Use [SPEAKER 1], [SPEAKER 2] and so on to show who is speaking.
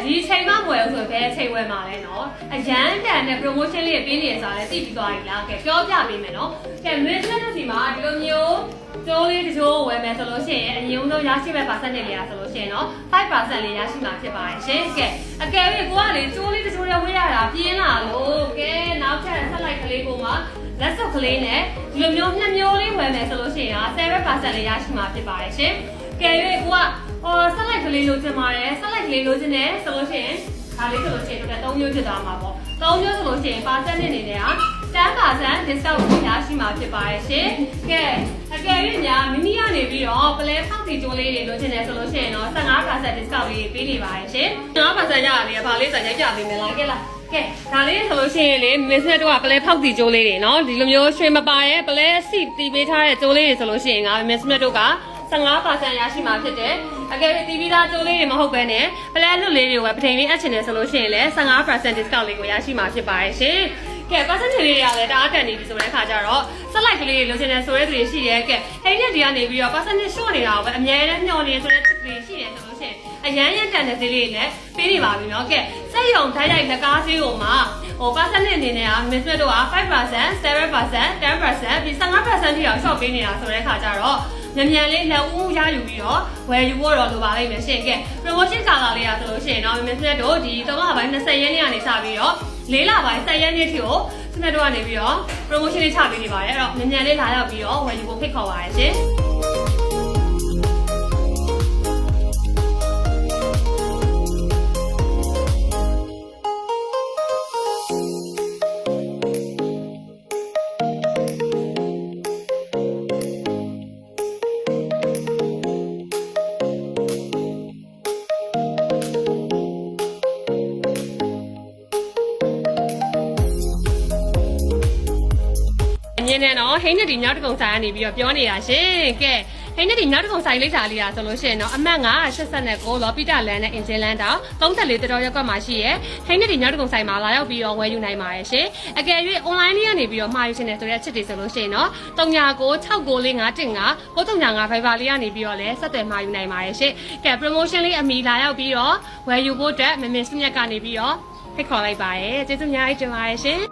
[SPEAKER 1] ဒီချိန်မှမဝယ်ဘူးဆိုဘယ်ချိန်ဝယ်မှာလဲနော်အရန်တန်တဲ့ promotion လေးပေးနေရစားလဲသိပြီးသွားပြီလားကဲပြောပြပေးမယ်နော်ကဲ management တို့ဒီမှာဒီလိုမျိုးကျိုးလေးတချို့ဝယ်မယ်ဆိုလို့ရှိရင်အရင်ဆုံးရရှိမဲ့ percentage လေးရဆိုလို့ရှိရင်နော် 5% လေးရရှိမှာဖြစ်ပါတယ်ရှင်ကဲအကယ်၍ကိုကလေကျိုးလေးတချို့လေးဝယ်ရတာပြင်းလာလို့ကဲနောက်ထပ်ဆက်လိုက်ကလေးကိုမှလက်စုပ်ကလေးနဲ့ဒီလိုမျိုးနှစ်မျိုးလေးဝယ်မယ်ဆိုလို့ရှိရင်7% လေးရရှိမှာဖြစ်ပါတယ်ရှင်ကဲ၍ကိုကဆက်လိုက်ကလေးလိုချင်ပါတယ်ဆက်လိုက်ကလေးလိုချင်တယ်ဆိုလို့ရှိရင်ဒါလေးဆိုလို့ရှိရင်တော့3မျိုးဖြစ်သွားမှာပေါ့3မျိုးဆိုလို့ရှိရင် percent အနေနဲ့က10% discount ကိုရရှိမှာဖြစ်ပါတယ်ရှင်ကဲအကယ်၍ညာမိမိကနေပြီးတော့ပလဲဖောက်တီကျိုးလေးတွေလိုချင်တယ်ဆိုလို့ရှိရင်တော့15% discount လေးပေးနေပါတယ်ရှင်15%ရတာလေးကဘာလေးဆိုရိုက်ပြပေးမယ်လားကဲလားကဲဒါလေးဆိုလို့ရှိရင်လေမစ်နက်တို့ကပလဲဖောက်တီကျိုးလေးတွေနော်ဒီလိုမျိုးရွှေမပါရဲ့ပလဲစီတီးပေးထားတဲ့ကျိုးလေးတွေဆိုလို့ရှိရင်ကမစ်နက်တို့က15% ရရှိမှာဖြစ်တယ်။အကယ်၍တီးပြီးသားကျိုးလေးတွေမဟုတ်ဘဲနဲ့ပလဲလွတ်လေးတွေကိုပထိန်လေးအပ်ချင်တယ်ဆိုလို့ရှိရင်လည်း15% discount လေးကိုရရှိမှာဖြစ်ပါတယ်ရှင်။ကဲ percentage လေးတွေကလည်းတအားတန်နေပြီဆိုတဲ့အခါကျတော့ ဆက်လိုက်ကလေးတွေလိုချင်တယ်ဆိုတဲ့သူတွေရှိတယ်။ကဲဟိန်းနဲ့ဒီကနေပြီးတော့ percentage ရှော့နေတာကိုပဲအများနဲ့ညှော်နေဆိုတဲ့ချက်တွေရှိတယ်ဆိုလို့ရှိရင်အရန်ရန်တန်တဲ့ဈေးလေးတွေလည်းပေးနေပါပြီနော်။ကဲစက်ရုံဓာတ်ရိုက်လက်ကားဈေးကိုမှpercentage အနေနဲ့မစ်မက်တို့က 5% 7% 10% ပြီး15% ထိအောင် short ပေးနေတာဆိုတဲ့အခါကျတော့မြန်လေးလက်ဦးရယူပြီးတော့ဝယ်ယူဖို့တော့လိုပါလိမ့်မယ်ရှင်ကဲ promotion ကာလာလေးရဆိုလို့ရှိရင်တော့မစ်မက်တို့ဒီ3လပိုင်း20ရက်နေ့ကနေစပြီးတော့4လပိုင်း10ရက်နေ့ထိကိုစနက်တို့ကနေပြီးတော့ promotion လေးချပေးနေပါတယ်အဲ့တော့မြန်လေးလာရောက်ပြီးတော့ဝယ်ယူဖို့ဖိတ်ခေါ်ပါရရှင်ညနေတော့ဟိန်းနဲ့ဒီမြောက်တကုံဆိုင်ကနေပြီးတော့ပြောနေတာရှင်ကဲဟိန်းနဲ့ဒီမြောက်တကုံဆိုင်လိပ်စာလေးอ่ะဆိုလို့ရှိရင်တော့အမှတ်989လော်ပီတာလန်နဲ့အင်ဂျင်လန်တောင်34တော်ရက်ကွက်မှာရှိရဲဟိန်းနဲ့ဒီမြောက်တကုံဆိုင်မှာလာရောက်ပြီးတော့ဝယ်ယူနိုင်ပါတယ်ရှင်အကယ်၍ online လေးကနေပြီးတော့မှာယူရှင်တယ်ဆိုတဲ့အချက်တွေဆိုလို့ရှိရင်တော့39969515 935 Viber လေးကနေပြီးတော့လည်းဆက်သွယ်မှာယူနိုင်ပါတယ်ရှင်ကဲ promotion လေးအမီလာရောက်ပြီးတော့ဝယ်ယူဖို့အတွက်မမင်းစမြက်ကနေပြီးတော့ဖိတ်ခေါ်လိုက်ပါရယ်ကျေးဇူးအများကြီးတင်ပါတယ်ရှင်